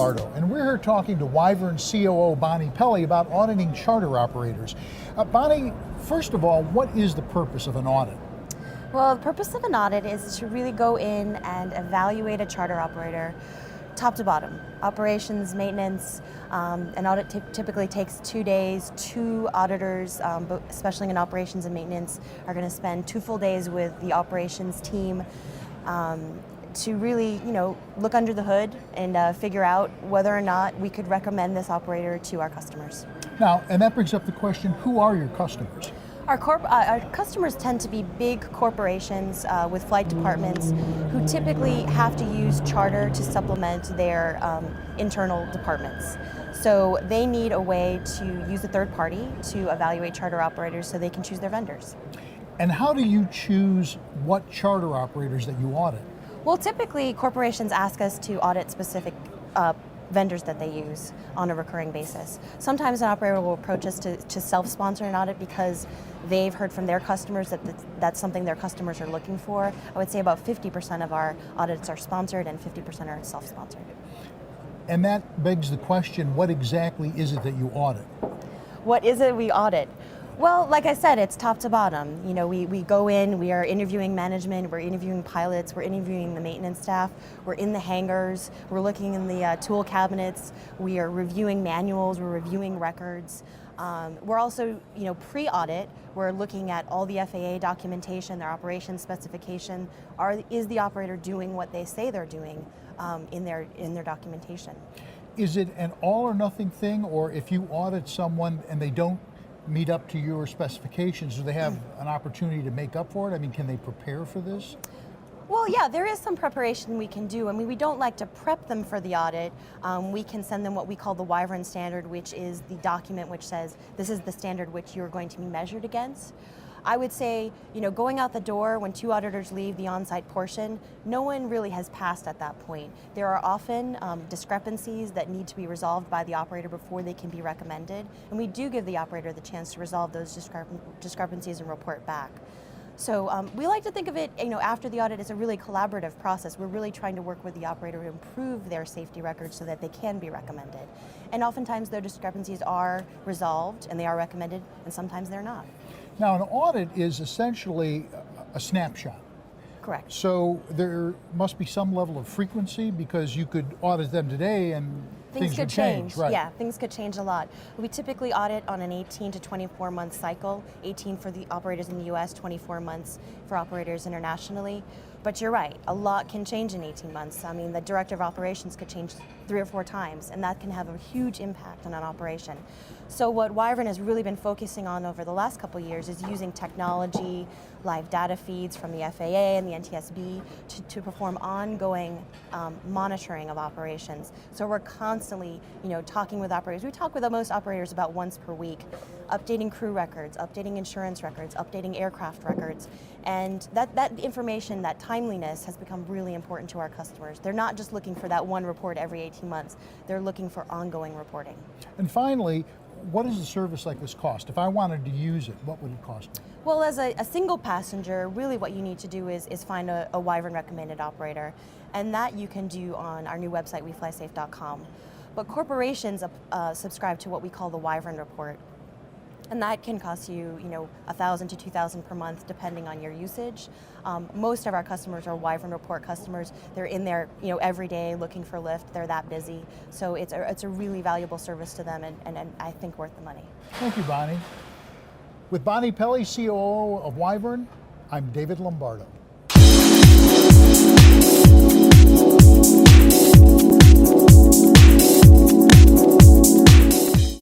Lombardo, and we're here talking to Wyvern COO Bonney Pelley about auditing charter operators. Bonney, first of all, what is the purpose of an audit? Well, the purpose of an audit is to really go in and evaluate a charter operator top to bottom. Operations, maintenance. An audit typically takes 2 days. Two auditors, especially in operations and maintenance, are going to spend 2 full days with the operations team to really, look under the hood and figure out whether or not we could recommend this operator to our customers. Now, and that brings up the question, who are your customers? Our customers tend to be big corporations with flight departments who typically have to use charter to supplement their internal departments. So they need a way to use a third party to evaluate charter operators so they can choose their vendors. And how do you choose what charter operators that you audit? Well, typically corporations ask us to audit specific vendors that they use on a recurring basis. Sometimes an operator will approach us to self-sponsor an audit because they've heard from their customers that that's something their customers are looking for. I would say about 50% of our audits are sponsored and 50% are self-sponsored. And that begs the question, what exactly is it that you audit? What is it we audit? Well, like I said, it's top to bottom. We go in, we are interviewing management, we're interviewing pilots, we're interviewing the maintenance staff, we're in the hangars, we're looking in the tool cabinets, we are reviewing manuals, we're reviewing records. We're also, pre-audit, we're looking at all the FAA documentation, their operations specification. Is the operator doing what they say they're doing in their documentation? Is it an all or nothing thing, or if you audit someone and they don't meet up to your specifications, do they have an opportunity to make up for it? I mean, can they prepare for this? Well, yeah, there is some preparation we can do. I mean, we don't like to prep them for the audit. We can send them what we call the Wyvern standard, which is the document which says this is the standard which you're going to be measured against. I would say, going out the door when 2 auditors leave the on-site portion, no one really has passed at that point. There are often discrepancies that need to be resolved by the operator before they can be recommended, and we do give the operator the chance to resolve those discrepancies and report back. So we like to think of it, after the audit as a really collaborative process. We're really trying to work with the operator to improve their safety records so that they can be recommended. And oftentimes their discrepancies are resolved and they are recommended, and sometimes they're not. Now, an audit is essentially a snapshot. Correct. So there must be some level of frequency, because you could audit them today and things could would change. Right. Yeah, things could change a lot. We typically audit on an 18 to 24 month cycle, 18 for the operators in the US, 24 months for operators internationally. But you're right, a lot can change in 18 months. I mean, the director of operations could change 3 or 4 times, and that can have a huge impact on an operation. So what Wyvern has really been focusing on over the last couple of years is using technology, live data feeds from the FAA and the NTSB to perform ongoing monitoring of operations. So we're constantly, talking with operators. We talk with most operators about once per week, updating crew records, updating insurance records, updating aircraft records. And that information, that timeliness, has become really important to our customers. They're not just looking for that one report every 18 months. They're looking for ongoing reporting. And finally, what does a service like this cost? If I wanted to use it, what would it cost me? Well, as a single passenger, really what you need to do is find a Wyvern recommended operator. And that you can do on our new website, weflysafe.com. But corporations subscribe to what we call the Wyvern report. And that can cost you, $1,000 to $2,000 per month, depending on your usage. Most of our customers are Wyvern report customers. They're in there, every day looking for lift. They're that busy, so it's a really valuable service to them, and I think worth the money. Thank you, Bonney. With Bonney Pelley, COO of Wyvern, I'm David Lombardo.